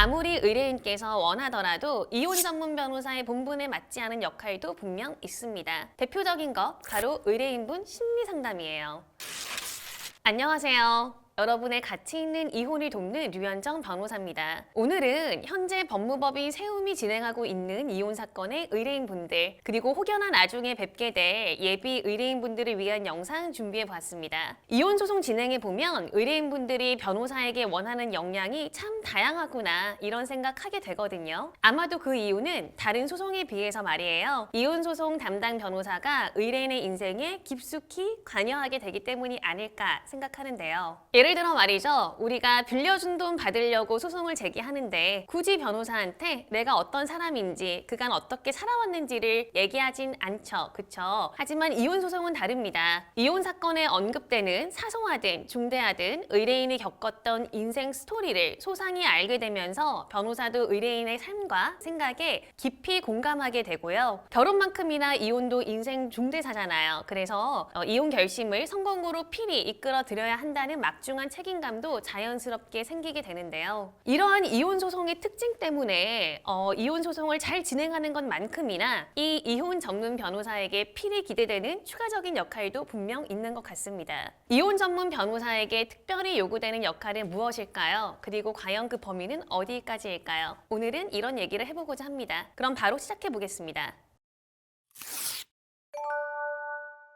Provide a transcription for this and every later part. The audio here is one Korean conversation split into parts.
아무리 의뢰인께서 원하더라도 이혼 전문 변호사의 본분에 맞지 않은 역할도 분명 있습니다. 대표적인 것 바로 의뢰인분 심리 상담이에요. 안녕하세요. 여러분의 가치 있는 이혼을 돕는 류현정 변호사입니다. 오늘은 현재 법무법인 세움이 진행하고 있는 이혼 사건의 의뢰인분들 그리고 혹여나 나중에 뵙게 될 예비 의뢰인분들을 위한 영상 준비해봤습니다. 이혼 소송 진행해 보면 의뢰인분들이 변호사에게 원하는 역량이 참 다양하구나 이런 생각하게 되거든요. 아마도 그 이유는 다른 소송에 비해서 말이에요. 이혼 소송 담당 변호사가 의뢰인의 인생에 깊숙이 관여하게 되기 때문이 아닐까 생각하는데요. 예를 들어 말이죠. 우리가 빌려준 돈 받으려고 소송을 제기하는데 굳이 변호사한테 내가 어떤 사람인지 그간 어떻게 살아왔는지를 얘기하진 않죠. 그쵸? 하지만 이혼 소송은 다릅니다. 이혼 사건에 언급되는 사소하든 중대하든 의뢰인이 겪었던 인생 스토리를 소상히 알게 되면서 변호사도 의뢰인의 삶과 생각에 깊이 공감하게 되고요. 결혼만큼이나 이혼도 인생 중대사잖아요. 그래서 이혼 결심을 성공으로 필히 이끌어 드려야 한다는 막중한 책임감도 자연스럽게 생기게 되는데요. 이러한 이혼 소송의 특징 때문에 이혼 소송을 잘 진행하는 것만큼이나 이 이혼 전문 변호사에게 필히 기대되는 추가적인 역할도 분명 있는 것 같습니다. 이혼 전문 변호사에게 특별히 요구되는 역할은 무엇일까요? 그리고 과연 그 범위는 어디까지일까요? 오늘은 이런 얘기를 해보고자 합니다. 그럼 바로 시작해 보겠습니다.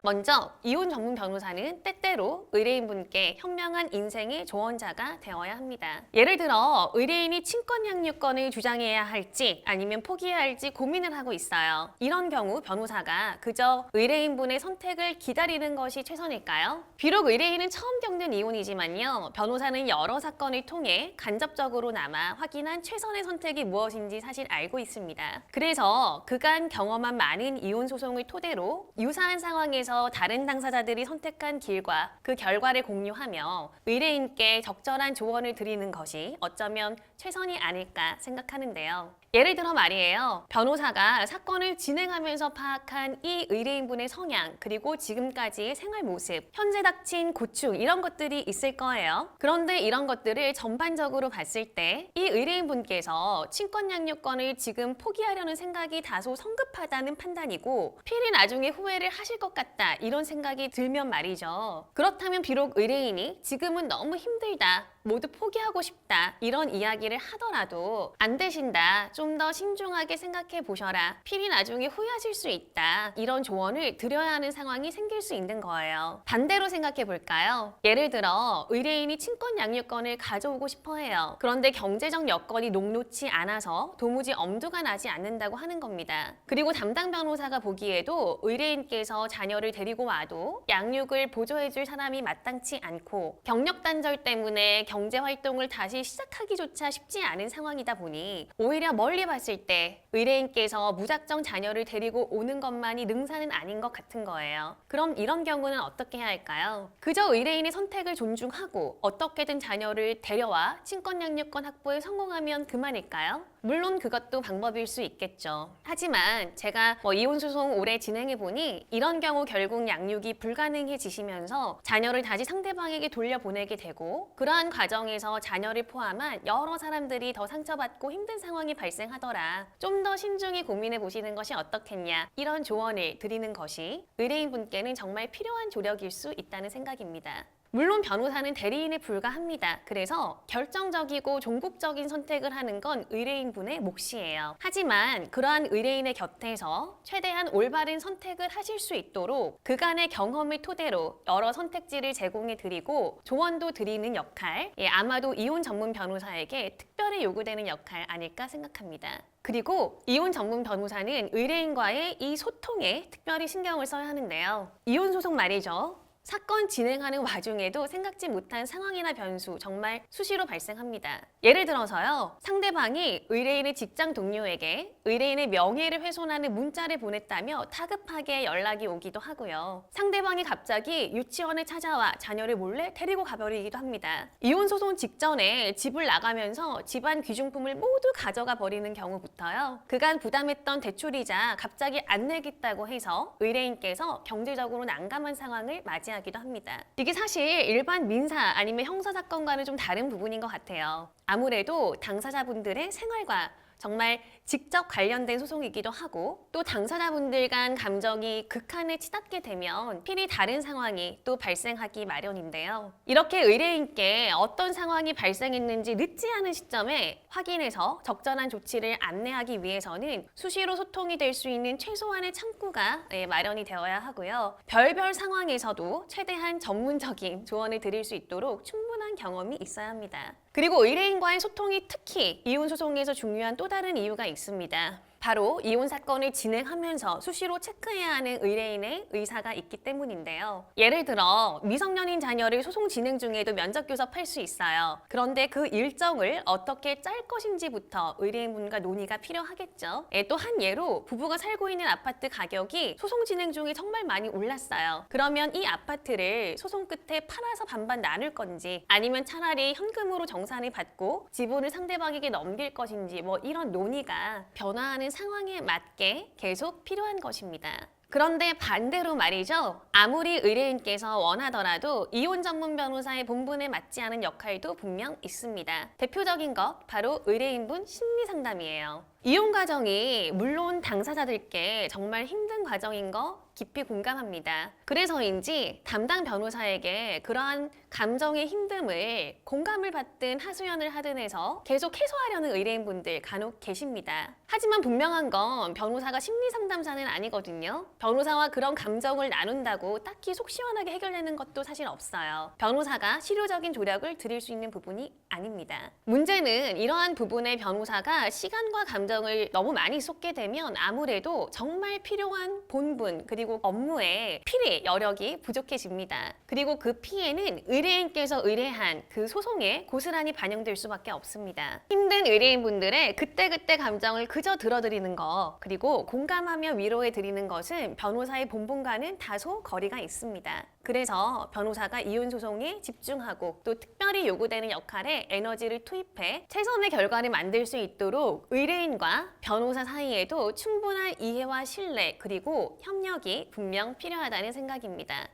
먼저 이혼 전문 변호사는 때때로 의뢰인분께 현명한 인생의 조언자가 되어야 합니다. 예를 들어 의뢰인이 친권 양육권을 주장해야 할지 아니면 포기해야 할지 고민을 하고 있어요. 이런 경우 변호사가 그저 의뢰인분의 선택을 기다리는 것이 최선일까요? 비록 의뢰인은 처음 겪는 이혼이지만요. 변호사는 여러 사건을 통해 간접적으로나마 확인한 최선의 선택이 무엇인지 사실 알고 있습니다. 그래서 그간 경험한 많은 이혼 소송을 토대로 유사한 상황에서 다른 당사자들이 선택한 길과 그 결과를 공유하며 의뢰인께 적절한 조언을 드리는 것이 어쩌면 최선이 아닐까 생각하는데요. 예를 들어 말이에요. 변호사가 사건을 진행하면서 파악한 이 의뢰인분의 성향 그리고 지금까지의 생활 모습, 현재 닥친 고충 이런 것들이 있을 거예요. 그런데 이런 것들을 전반적으로 봤을 때 이 의뢰인분께서 친권 양육권을 지금 포기하려는 생각이 다소 성급하다는 판단이고 필히 나중에 후회를 하실 것 같다 이런 생각이 들면 말이죠. 그렇다면 비록 의뢰인이 지금은 너무 힘들다 모두 포기하고 싶다 이런 이야기를 하더라도 안 되신다 좀 더 신중하게 생각해 보셔라 필히 나중에 후회하실 수 있다 이런 조언을 드려야 하는 상황이 생길 수 있는 거예요. 반대로 생각해 볼까요? 예를 들어 의뢰인이 친권 양육권을 가져오고 싶어 해요. 그런데 경제적 여건이 녹록치 않아서 도무지 엄두가 나지 않는다고 하는 겁니다. 그리고 담당 변호사가 보기에도 의뢰인께서 자녀를 데리고 와도 양육을 보조해 줄 사람이 마땅치 않고 경력 단절 때문에 경제 활동을 다시 시작하기조차 쉽지 않은 상황이다 보니 오히려 멀리 봤을 때 의뢰인께서 무작정 자녀를 데리고 오는 것만이 능사는 아닌 것 같은 거예요. 그럼 이런 경우는 어떻게 해야 할까요? 그저 의뢰인의 선택을 존중하고 어떻게든 자녀를 데려와 친권 양육권 확보에 성공하면 그만일까요? 물론 그것도 방법일 수 있겠죠. 하지만 제가 이혼 소송 오래 진행해 보니 이런 경우 결국 양육이 불가능해지시면서 자녀를 다시 상대방에게 돌려보내게 되고 그러한 과정에서 자녀를 포함한 여러 사람들이 더 상처받고 힘든 상황이 발생하더라. 좀 더 신중히 고민해 보시는 것이 어떻겠냐 이런 조언을 드리는 것이 의뢰인분께는 정말 필요한 조력일 수 있다는 생각입니다. 물론 변호사는 대리인에 불과합니다. 그래서 결정적이고 종국적인 선택을 하는 건 의뢰인분의 몫이에요. 하지만 그러한 의뢰인의 곁에서 최대한 올바른 선택을 하실 수 있도록 그간의 경험을 토대로 여러 선택지를 제공해 드리고 조언도 드리는 역할, 아마도 이혼 전문 변호사에게 특별히 요구되는 역할 아닐까 생각합니다. 그리고 이혼 전문 변호사는 의뢰인과의 이 소통에 특별히 신경을 써야 하는데요. 이혼 소송 말이죠. 사건 진행하는 와중에도 생각지 못한 상황이나 변수 정말 수시로 발생합니다. 예를 들어서요. 상대방이 의뢰인의 직장 동료에게 의뢰인의 명예를 훼손하는 문자를 보냈다며 다급하게 연락이 오기도 하고요. 상대방이 갑자기 유치원에 찾아와 자녀를 몰래 데리고 가버리기도 합니다. 이혼 소송 직전에 집을 나가면서 집안 귀중품을 모두 가져가 버리는 경우부터요. 그간 부담했던 대출이자 갑자기 안 내겠다고 해서 의뢰인께서 경제적으로 난감한 상황을 맞이하게 맞이하기도 합니다. 이게 사실 일반 민사 아니면 형사 사건과는 좀 다른 부분인 것 같아요. 아무래도 당사자분들의 생활과 정말 직접 관련된 소송이기도 하고 또 당사자분들 간 감정이 극한에 치닫게 되면 필히 다른 상황이 또 발생하기 마련인데요. 이렇게 의뢰인께 어떤 상황이 발생했는지 늦지 않은 시점에 확인해서 적절한 조치를 안내하기 위해서는 수시로 소통이 될 수 있는 최소한의 창구가 마련이 되어야 하고요. 별별 상황에서도 최대한 전문적인 조언을 드릴 수 있도록 충분한 경험이 있어야 합니다. 그리고 의뢰인과의 소통이 특히 이혼 소송에서 중요한 또 다른 이유가 있습니다. 바로 이혼 사건을 진행하면서 수시로 체크해야 하는 의뢰인의 의사가 있기 때문인데요. 예를 들어 미성년인 자녀를 소송 진행 중에도 면접 교섭할 수 있어요. 그런데 그 일정을 어떻게 짤 것인지부터 의뢰인분과 논의가 필요하겠죠. 또 한 예로 부부가 살고 있는 아파트 가격이 소송 진행 중에 정말 많이 올랐어요. 그러면 이 아파트를 소송 끝에 팔아서 반반 나눌 건지 아니면 차라리 현금으로 정산을 받고 지분을 상대방에게 넘길 것인지 뭐 이런 논의가 변화하는 상황에 맞게 계속 필요한 것입니다. 그런데 반대로 말이죠. 아무리 의뢰인께서 원하더라도 이혼 전문 변호사의 본분에 맞지 않은 역할도 분명 있습니다. 대표적인 것 바로 의뢰인분 심리 상담이에요. 이혼 과정이 물론 당사자들께 정말 힘든 과정인 거 깊이 공감합니다. 그래서인지 담당 변호사에게 그러한 감정의 힘듦을 공감을 받든 하소연을 하든 해서 계속 해소하려는 의뢰인분들 간혹 계십니다. 하지만 분명한 건 변호사가 심리 상담사는 아니거든요. 변호사와 그런 감정을 나눈다고 딱히 속 시원하게 해결되는 것도 사실 없어요. 변호사가 실효적인 조력을 드릴 수 있는 부분이 아닙니다. 문제는 이러한 부분에 변호사가 시간과 감정을 너무 많이 쏟게 되면 아무래도 정말 필요한 본분 그리고 업무에 필히 여력이 부족해집니다. 그리고 그 피해는 의뢰인께서 의뢰한 그 소송에 고스란히 반영될 수밖에 없습니다. 힘든 의뢰인분들의 그때그때 감정을 그저 들어드리는 것 그리고 공감하며 위로해드리는 것은 변호사의 본분과는 다소 거리가 있습니다. 그래서 변호사가 이혼 소송에 집중하고 또 특별히 요구되는 역할에 에너지를 투입해 최선의 결과를 만들 수 있도록 의뢰인과 변호사 사이에도 충분한 이해와 신뢰 그리고 협력이 분명 필요하다는 생각입니다.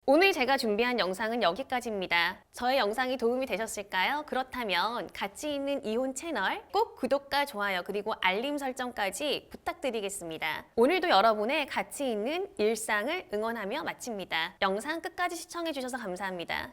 오늘 제가 준비한 영상은 여기까지입니다. 저의 영상이 도움이 되셨을까요? 그렇다면 가치 있는 이혼 채널 꼭 구독과 좋아요 그리고 알림 설정까지 부탁드리겠습니다. 오늘도 여러분의 가치 있는 일상을 응원하며 마칩니다. 영상 끝까지 시청해주셔서 감사합니다.